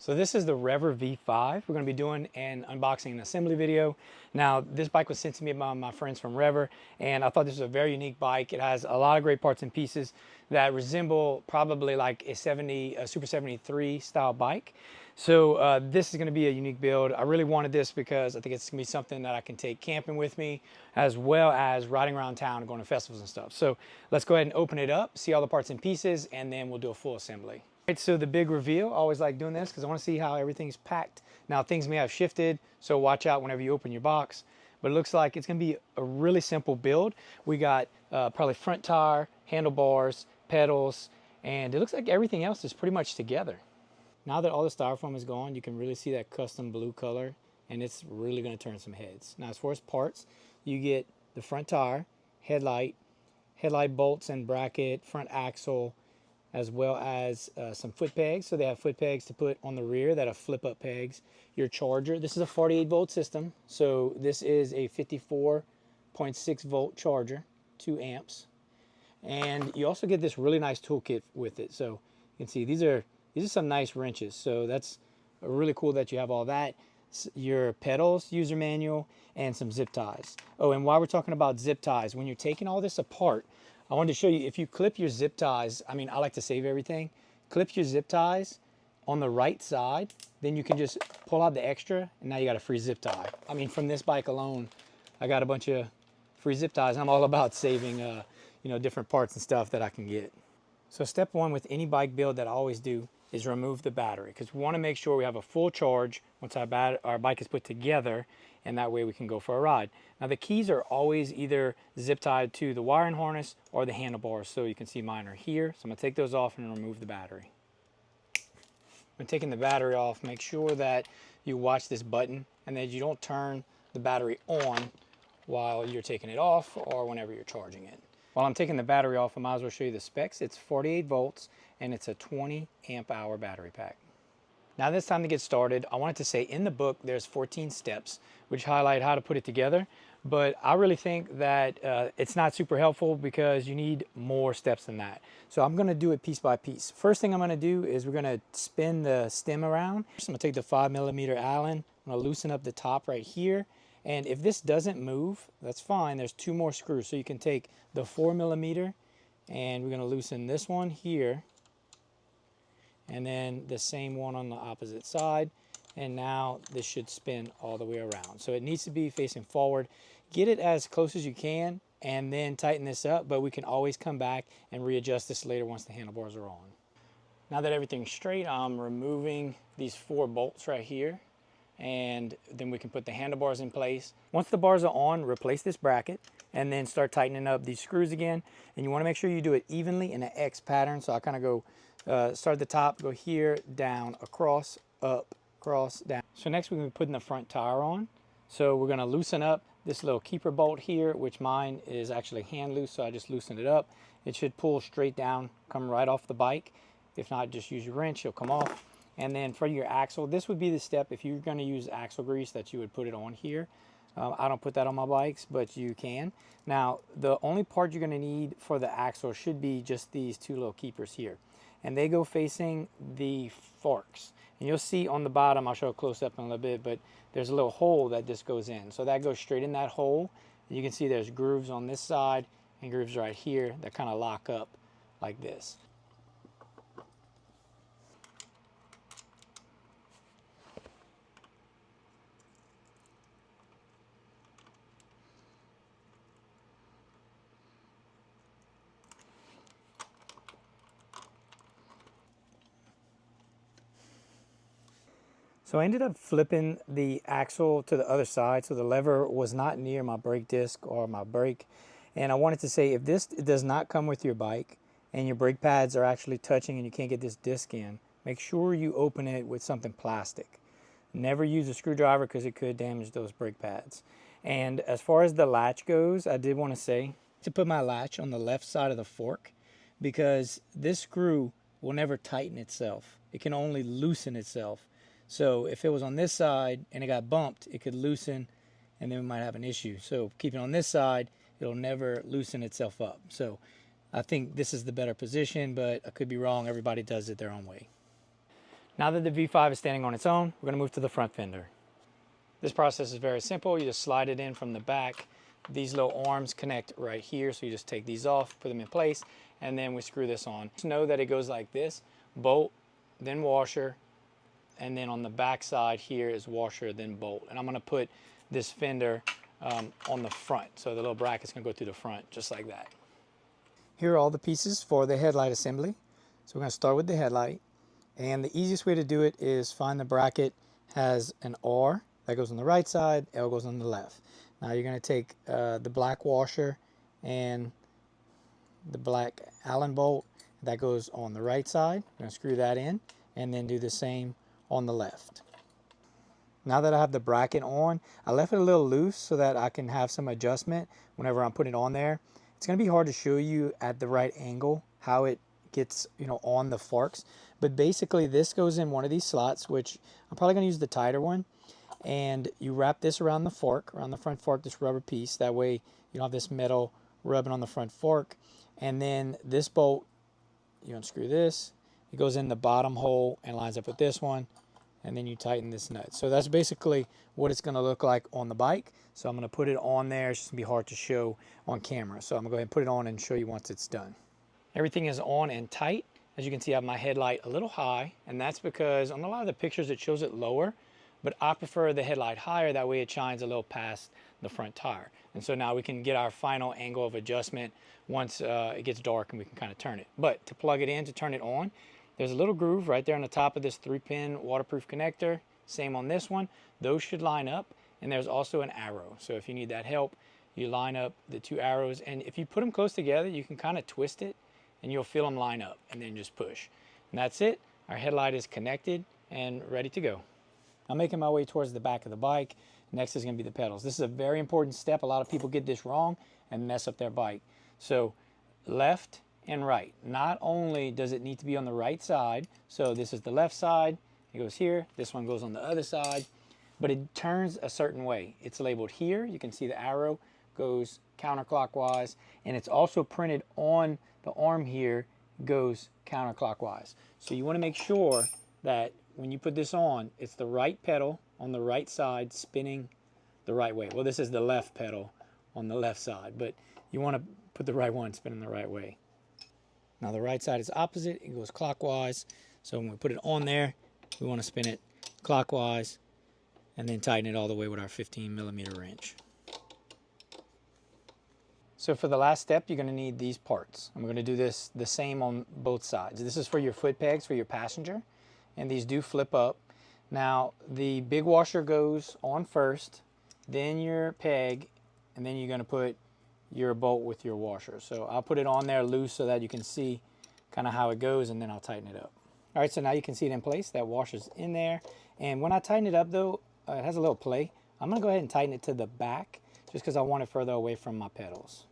So this is the REVR V5. We're going to be doing an unboxing and assembly video. Now, this bike was sent to me by my friends from REVR, and I thought this was a very unique bike. It has a lot of great parts and pieces that resemble probably like a Super 73 style bike. So this is going to be a unique build. I really wanted this because I think it's going to be something that I can take camping with me, as well as riding around town and going to festivals and stuff. So let's go ahead and open it up, see all the parts and pieces, and then we'll do a full assembly. Right, so the big reveal, I always like doing this because I want to see how everything's packed. Now things may have shifted, so watch out whenever you open your box. But it looks like it's going to be a really simple build. We got probably front tire, handlebars, pedals, and it looks like everything else is pretty much together. Now that all the styrofoam is gone, you can really see that custom blue color, and it's really going to turn some heads. Now as far as parts, you get the front tire, headlight bolts and bracket, front axle, as well as some foot pegs. So they have foot pegs to put on the rear that are flip up pegs. Your charger, this is a 48 volt system. So this is a 54.6 volt charger, 2 amps. And you also get this really nice toolkit with it. So you can see these are some nice wrenches. So that's really cool that you have all that. Your pedals, user manual, and some zip ties. Oh, and while we're talking about zip ties, when you're taking all this apart, I wanted to show you, if you clip your zip ties, I mean, I like to save everything. Clip your zip ties on the right side, then you can just pull out the extra, and now you got a free zip tie. I mean, from this bike alone, I got a bunch of free zip ties. I'm all about saving, you know, different parts and stuff that I can get. So step one with any bike build that I always do is remove the battery, because we want to make sure we have a full charge once our bike is put together, and that way we can go for a ride. Now the keys are always either zip tied to the wiring harness or the handlebars, so you can see mine are here. So I'm going to take those off and remove the battery. When taking the battery off, make sure that you watch this button and that you don't turn the battery on while you're taking it off or whenever you're charging it. While I'm taking the battery off, I might as well show you the specs. It's 48 volts and it's a 20 amp hour battery pack. Now that it's time to get started, I wanted to say in the book there's 14 steps which highlight how to put it together, but I really think that it's not super helpful because you need more steps than that. So I'm going to do it piece by piece. First thing I'm going to do is we're going to spin the stem around. First, I'm going to take the 5mm Allen. I'm going to loosen up the top right here. And if this doesn't move, that's fine. There's 2 more screws. So you can take the 4mm and we're going to loosen this one here. And then the same one on the opposite side. And now this should spin all the way around. So it needs to be facing forward. Get it as close as you can and then tighten this up, but we can always come back and readjust this later once the handlebars are on. Now that everything's straight, I'm removing these 4 bolts right here, and then we can put the handlebars in place. Once the bars are on, replace this bracket and then start tightening up these screws again. And you want to make sure you do it evenly in an X pattern. So I kind of go start at the top, go here, down, across, up, across, down. So next we're going to be putting the front tire on. So we're going to loosen up this little keeper bolt here, which mine is actually hand loose, so I just loosened it up. It should pull straight down, come right off the bike. If not, just use your wrench, it'll come off. And then for your axle, this would be the step if you're going to use axle grease that you would put it on here. I don't put that on my bikes, but you can. Now, the only part you're going to need for the axle should be just these 2 little keepers here. And they go facing the forks. And you'll see on the bottom, I'll show a close up in a little bit, but there's a little hole that this goes in. So that goes straight in that hole. And you can see there's grooves on this side and grooves right here that kind of lock up like this. So I ended up flipping the axle to the other side, so the lever was not near my brake disc or my brake. And I wanted to say, if this does not come with your bike and your brake pads are actually touching and you can't get this disc in, make sure you open it with something plastic. Never use a screwdriver because it could damage those brake pads. And as far as the latch goes, I did want to say to put my latch on the left side of the fork, because this screw will never tighten itself. It can only loosen itself. So if it was on this side and it got bumped, it could loosen and then we might have an issue. So keep it on this side, it'll never loosen itself up. So I think this is the better position, but I could be wrong. Everybody does it their own way. Now that the V5 is standing on its own, we're going to move to the front fender. This process is very simple. You just slide it in from the back. These little arms connect right here, so you just take these off, put them in place, and then we screw this on. Just know that it goes like this: bolt, then washer, and then on the back side here is washer, then bolt. And I'm going to put this fender on the front, so the little bracket's going to go through the front just like that. Here are all the pieces for the headlight assembly. So we're going to start with the headlight, and the easiest way to do it is find the bracket has an R that goes on the right side, L goes on the left. Now you're going to take the black washer and the black Allen bolt that goes on the right side. I'm going to screw that in and then do the same on the left. Now that I have the bracket on, I left it a little loose so that I can have some adjustment whenever I'm putting it on there. It's going to be hard to show you at the right angle how it gets, on the forks, but basically this goes in one of these slots, which I'm probably going to use the tighter one. And you wrap this around the fork, around the front fork, this rubber piece. That way you don't have this metal rubbing on the front fork. And then this bolt, you unscrew this. It goes in the bottom hole and lines up with this one. And then you tighten this nut. So that's basically what it's going to look like on the bike. So I'm going to put it on there. It's just going to be hard to show on camera. So I'm going to go ahead and put it on and show you once it's done. Everything is on and tight. As you can see, I have my headlight a little high. And that's because on a lot of the pictures it shows it lower. But I prefer the headlight higher, that way it shines a little past the front tire. And so now we can get our final angle of adjustment once it gets dark and we can kind of turn it. But to plug it in, to turn it on, there's a little groove right there on the top of this 3-pin waterproof connector. Same on this one. Those should line up, and there's also an arrow. So if you need that help, you line up the 2 arrows, and if you put them close together, you can kind of twist it and you'll feel them line up, and then just push. And that's it. Our headlight is connected and ready to go. I'm making my way towards the back of the bike. Next is going to be the pedals. This is a very important step. A lot of people get this wrong and mess up their bike. So left and right. Not only does it need to be on the right side, so this is the left side, it goes here, this one goes on the other side, but it turns a certain way. It's labeled here. You can see the arrow goes counterclockwise, and it's also printed on the arm here, goes counterclockwise. So you want to make sure that when you put this on, it's the right pedal on the right side spinning the right way. Well, this is the left pedal on the left side, but you want to put the right one spinning the right way. Now the right side is opposite, it goes clockwise. So when we put it on there, we want to spin it clockwise and then tighten it all the way with our 15mm wrench. So for the last step, you're going to need these parts. I'm going to do this the same on both sides. This is for your foot pegs for your passenger, and these do flip up. Now the big washer goes on first, then your peg, and then you're going to put your bolt with your washer. So I'll put it on there loose so that you can see kind of how it goes, and then I'll tighten it up. All right, so now you can see it in place. That washer's in there. And when I tighten it up though, it has a little play. I'm gonna go ahead and tighten it to the back just because I want it further away from my pedals.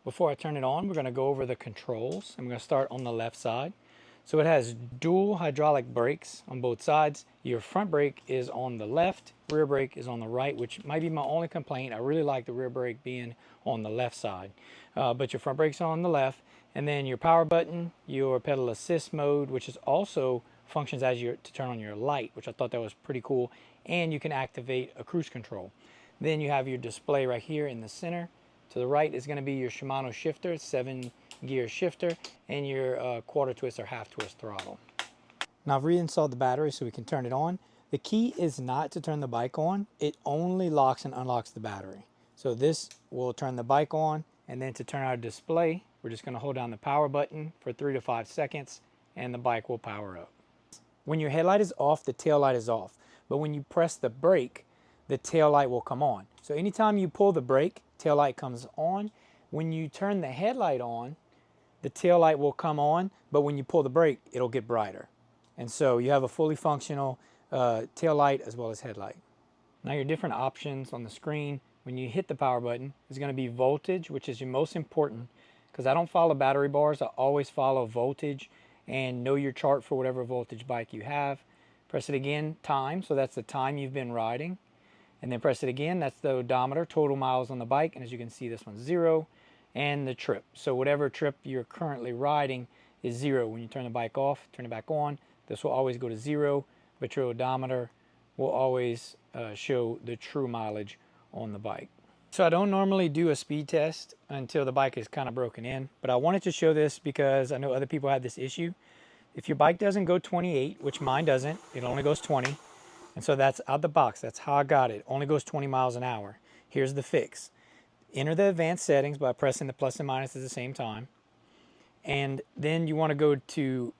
Before I turn it on, we're gonna go over the controls. I'm gonna start on the left side. So it has dual hydraulic brakes on both sides. Your front brake is on the left, rear brake is on the right, which might be my only complaint. I really like the rear brake being on the left side. But your front brake's on the left, and then your power button, your pedal assist mode, which is also functions as to turn on your light, which I thought that was pretty cool, and you can activate a cruise control. Then you have your display right here in the center. To the right is going to be your Shimano shifter, 7-gear shifter, and your quarter twist or half twist throttle. Now I've reinstalled the battery so we can turn it on. The key is not to turn the bike on. It only locks and unlocks the battery. So this will turn the bike on, and then to turn our display, we're just going to hold down the power button for 3 to 5 seconds, and the bike will power up. When your headlight is off, the tail light is off. But when you press the brake, the tail light will come on. So anytime you pull the brake, tail light comes on. When you turn the headlight on, the tail light will come on, but when you pull the brake, it'll get brighter. And so you have a fully functional tail light as well as headlight. Now your different options on the screen, when you hit the power button, is going to be voltage, which is your most important, because I don't follow battery bars. I always follow voltage and know your chart for whatever voltage bike you have. Press it again, time, so that's the time you've been riding. And then press it again, that's the odometer, total miles on the bike. And as you can see, this one's 0. and the trip. So whatever trip you're currently riding is 0. When you turn the bike off, turn it back on, this will always go to 0, but your odometer will always show the true mileage on the bike. So I don't normally do a speed test until the bike is kind of broken in, but I wanted to show this because I know other people have this issue. If your bike doesn't go 28, which mine doesn't, it only goes 20. And so that's out the box. That's how I got it. It only goes 20 miles an hour. Here's the fix. Enter the advanced settings by pressing the plus and minus at the same time. And then you want to go to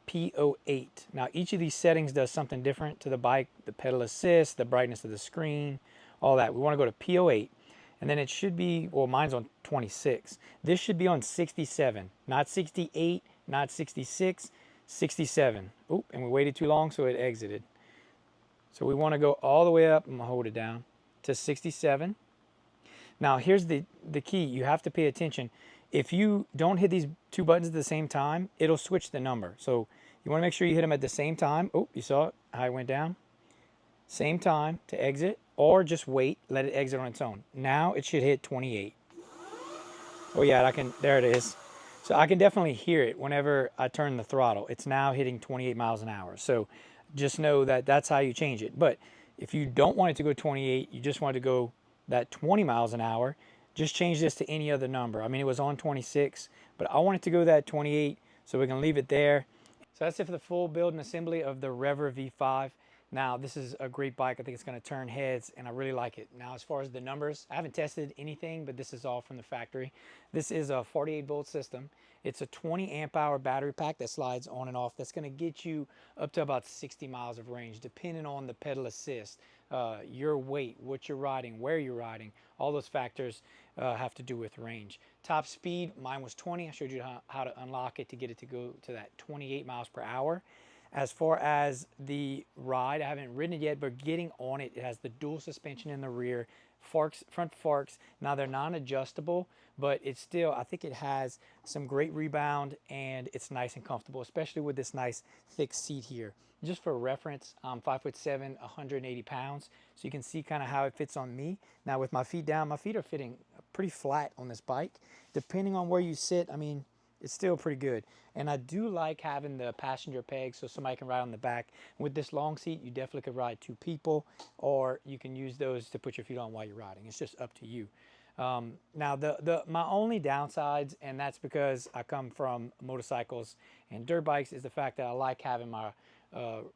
P08. Now each of these settings does something different to the bike. The pedal assist, the brightness of the screen, all that. We want to go to P08. And then it should be, well, mine's on 26. This should be on 67, not 68, not 66, 67. Oop, and we waited too long, so it exited. So we want to go all the way up, I'm going to hold it down, to 67. Now here's the key. You have to pay attention. If you don't hit these two buttons at the same time, it'll switch the number. So you want to make sure you hit them at the same time. Oh, you saw it, how it went down. Same time to exit, or just wait, let it exit on its own. Now it should hit 28. Oh yeah, there it is. So I can definitely hear it whenever I turn the throttle. It's now hitting 28 miles an hour. So just know that that's how you change it. But if you don't want it to go 28, you just want it to go that 20 miles an hour, just change this to any other number. I mean, it was on 26, but I want it to go that 28, so we can leave it there. So that's it for the full build and assembly of the REVR V5. Now, this is a great bike. I think it's going to turn heads, and I really like it. Now, as far as the numbers, I haven't tested anything, but this is all from the factory. This is a 48-volt system. It's a 20 amp hour battery pack that slides on and off. That's going to get you up to about 60 miles of range, depending on the pedal assist, your weight, what you're riding, where you're riding. All those factors have to do with range. Top speed, mine was 20. I showed you how to unlock it to get it to go to that 28 miles per hour. As far as the ride, I haven't ridden it yet, but getting on it, it has the dual suspension in the rear, front forks. Now they're non-adjustable, but it's still, I think it has some great rebound, and it's nice and comfortable, especially with this nice thick seat here. Just for reference, I'm 5'7", 180 pounds, so you can see kind of how it fits on me. Now with my feet down, my feet are fitting pretty flat on this bike. Depending on where you sit, I mean, it's still pretty good. And I do like having the passenger pegs so somebody can ride on the back. With this long seat, you definitely could ride 2 people, or you can use those to put your feet on while you're riding. It's just up to you. Now, my only downsides, and that's because I come from motorcycles and dirt bikes, is the fact that I like having my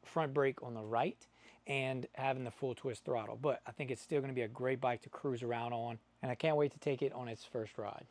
front brake on the right and having the full twist throttle. But I think it's still going to be a great bike to cruise around on, and I can't wait to take it on its first ride.